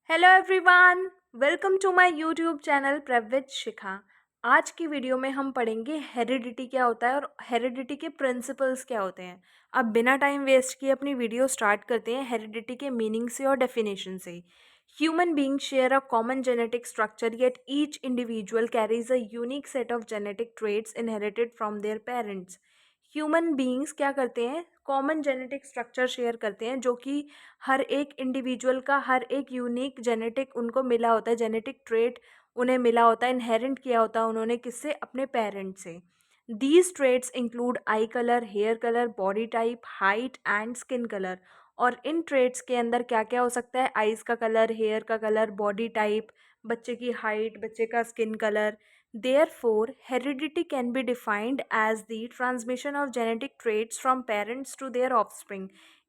Hello everyone, welcome to my YouTube channel Pravit Shikha. आज की video में हम पढ़ेंगे हेरिडिटी क्या होता है और हेरिडिटी के प्रिंसिपल्स क्या होते हैं। अब बिना टाइम वेस्ट किए अपनी वीडियो स्टार्ट करते हैं हेरिडिटी के मीनिंग से और डेफिनेशन से। Human being share a common genetic structure yet each individual carries a unique set of genetic traits inherited from their parents. Human beings क्या करते हैं, कॉमन जेनेटिक स्ट्रक्चर शेयर करते हैं जो कि हर एक इंडिविजुअल का हर एक यूनिक जेनेटिक उनको मिला होता है, जेनेटिक ट्रेट उन्हें मिला होता है, इनहेरेंट किया होता है उन्होंने किससे, अपने पेरेंट्स से। These traits include eye colour, hair colour, body type, height and skin colour. और इन ट्रेट्स के अंदर क्या क्या हो सकता है, आइज़ का कलर, हेयर का कलर, बॉडी टाइप, बच्चे की हाइट, बच्चे का skin colour. Therefore, heredity can be defined as the transmission of genetic traits from parents to their offspring.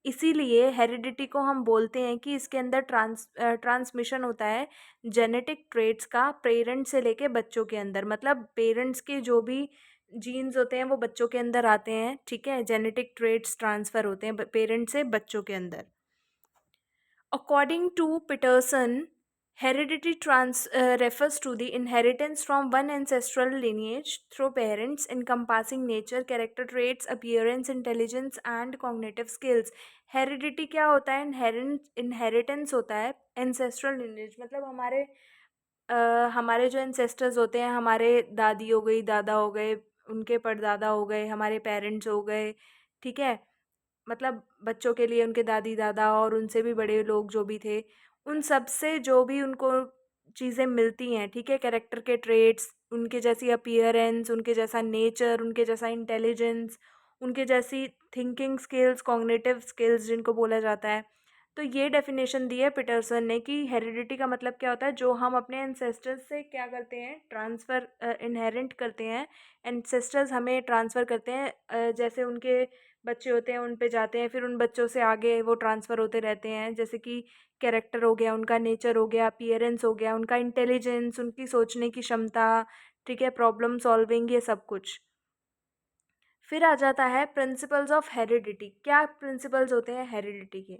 इसीलिए हेरिडिटी को हम बोलते हैं कि इसके अंदर ट्रांसमिशन होता है जेनेटिक ट्रेट्स का पेरेंट से लेके बच्चों के अंदर। मतलब पेरेंट्स के जो भी जीन्स होते हैं वो बच्चों के अंदर आते हैं, ठीक है। जेनेटिक ट्रेट्स ट्रांसफ़र होते हैं पेरेंट से बच्चों के अंदर। According to Peterson, heredity refers to the inheritance from one ancestral lineage through parents encompassing nature, character traits, appearance, intelligence and cognitive skills. Heredity क्या होता है, inheritance होता है ancestral lineage, मतलब हमारे जो एंसेस्टर्स होते हैं, हमारे दादी हो गई, दादा हो गए, उनके परदादा हो गए, हमारे पेरेंट्स हो गए, ठीक है। मतलब बच्चों के लिए उनके दादी दादा और उनसे भी बड़े लोग जो भी थे, उन सब से जो भी उनको चीज़ें मिलती हैं, ठीक है, कैरेक्टर के ट्रेट्स, उनके जैसी अपीयरेंस, उनके जैसा नेचर, उनके जैसा इंटेलिजेंस, उनके जैसी थिंकिंग स्किल्स, कॉग्निटिव स्किल्स जिनको बोला जाता है। तो ये डेफिनेशन दी है पीटरसन ने कि हेरिडिटी का मतलब क्या होता है, जो हम अपने एंसेस्टर्स से क्या करते हैं, ट्रांसफ़र इनहेरेंट करते हैं। एंसेस्टर्स हमें ट्रांसफ़र करते हैं, जैसे उनके बच्चे होते हैं उन पे जाते हैं, फिर उन बच्चों से आगे वो ट्रांसफ़र होते रहते हैं। जैसे कि कैरेक्टर हो गया, उनका नेचर हो गया, अपीयरेंस हो गया, उनका इंटेलिजेंस, उनकी सोचने की क्षमता, ठीक है, प्रॉब्लम सॉल्विंग, ये सब कुछ। फिर आ जाता है प्रिंसिपल्स ऑफ हेरिडिटी। क्या प्रिंसिपल्स होते हैं हेरिडिटी के?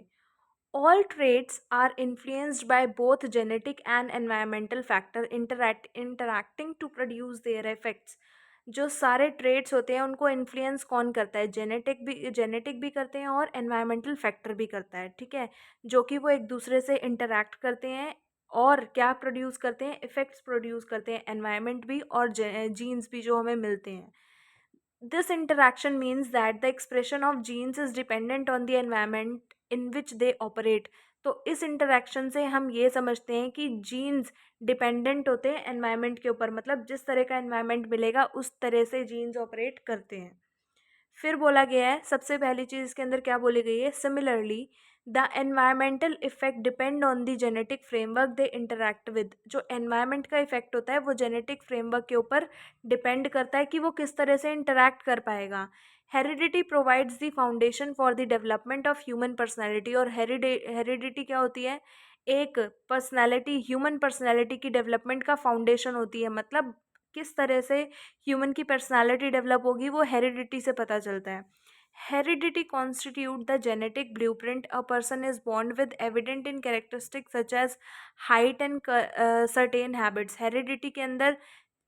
All traits are influenced by both genetic and environmental factor interacting to produce their effects. जो सारे ट्रेड्स होते हैं उनको इन्फ्लुएंस कौन करता है, जेनेटिक भी करते हैं और एनवायरमेंटल फैक्टर भी करता है, ठीक है। जो कि वो एक दूसरे से इंटरैक्ट करते हैं और क्या प्रोड्यूस करते हैं, इफेक्ट्स प्रोड्यूस करते हैं, एनवायरमेंट भी और जीन्स भी जो हमें मिलते हैं। This interaction means that the expression of genes is dependent on the environment in which they operate. तो इस इंटरेक्शन से हम ये समझते हैं कि जीन्स डिपेंडेंट होते हैं एनवायरनमेंट के ऊपर, मतलब जिस तरह का एनवायरनमेंट मिलेगा उस तरह से जीन्स ऑपरेट करते हैं। फिर बोला गया है, सबसे पहली चीज़ इसके अंदर क्या बोली गई है, similarly the environmental effect depend on the genetic framework they interact with. जो एनवायरमेंट का इफेक्ट होता है वो जेनेटिक फ्रेमवर्क के ऊपर डिपेंड करता है कि वो किस तरह से इंटरैक्ट कर पाएगा। Heredity provides the foundation for the development of human personality. और हेरिडिटी क्या होती है, एक पर्सनैलिटी, ह्यूमन पर्सनैलिटी की डेवलपमेंट का फाउंडेशन होती है। मतलब किस तरह से ह्यूमन की पर्सनालिटी डेवलप होगी वो हेरिडिटी से पता चलता है। Heredity constitute the genetic blueprint a person is born with evident in characteristic such as height and certain habits. Heredity के अंदर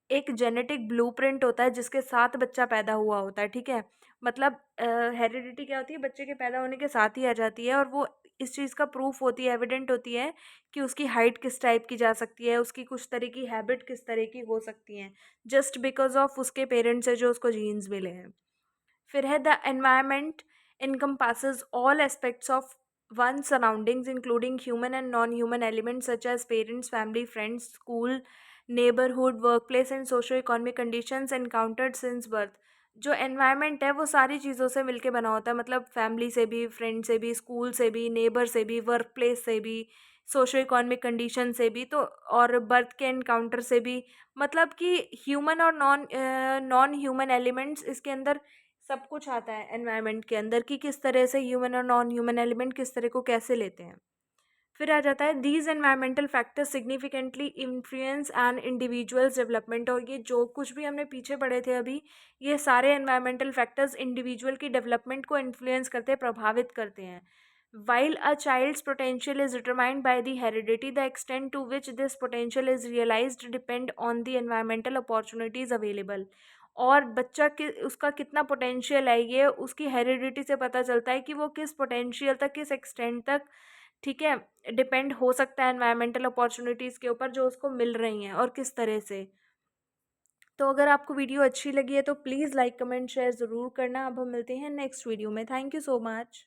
एक जेनेटिक ब्लूप्रिंट होता है जिसके साथ बच्चा पैदा हुआ होता है, ठीक है। मतलब हेरिडिटी क्या होती है, बच्चे के पैदा होने के साथ ही आ जाती है और वो इस चीज़ का प्रूफ होती है, एविडेंट होती है कि उसकी हाइट किस टाइप की जा सकती है, उसकी कुछ तरह की हैबिट किस तरह की हो सकती हैं, जस्ट बिकॉज ऑफ उसके पेरेंट्स से जो उसको जीन्स मिले हैं। फिर है the environment encompasses all aspects of one's surroundings including human and non-human elements such as parents, family, friends, school, neighborhood, workplace and socio-economic conditions encountered since birth। जो environment है वो सारी चीज़ों से मिलके बना होता है, मतलब फैमिली से भी, फ्रेंड से भी, स्कूल से भी, नेबर से भी, वर्क प्लेस से भी, सोशो इकोनॉमिक कंडीशन से भी, तो और बर्थ के एनकाउंटर से भी। मतलब कि ह्यूमन और नॉन ह्यूमन एलिमेंट्स इसके अंदर सब कुछ आता है एनवायरनमेंट के अंदर, कि किस तरह से ह्यूमन और नॉन ह्यूमन एलिमेंट किस तरह को कैसे लेते हैं। फिर आ जाता है these environmental factors significantly influence an individual's development. और ये जो कुछ भी हमने पीछे पढ़े थे अभी, ये सारे एनवायरमेंटल फैक्टर्स इंडिविजुअल की डेवलपमेंट को इन्फ्लुएंस करते हैं, प्रभावित करते हैं। While a child's potential is determined by the heredity, the extent to which this potential is realized depend on the environmental opportunities available. और बच्चा कि उसका कितना पोटेंशियल है ये उसकी हेरिडिटी से पता चलता है कि वो किस पोटेंशियल तक, किस एक्सटेंट तक, ठीक है, डिपेंड हो सकता है एनवायरमेंटल अपॉर्चुनिटीज़ के ऊपर जो उसको मिल रही हैं और किस तरह से। तो अगर आपको वीडियो अच्छी लगी है तो प्लीज़ लाइक कमेंट शेयर ज़रूर करना। अब हम मिलते हैं नेक्स्ट वीडियो में। Thank you so much.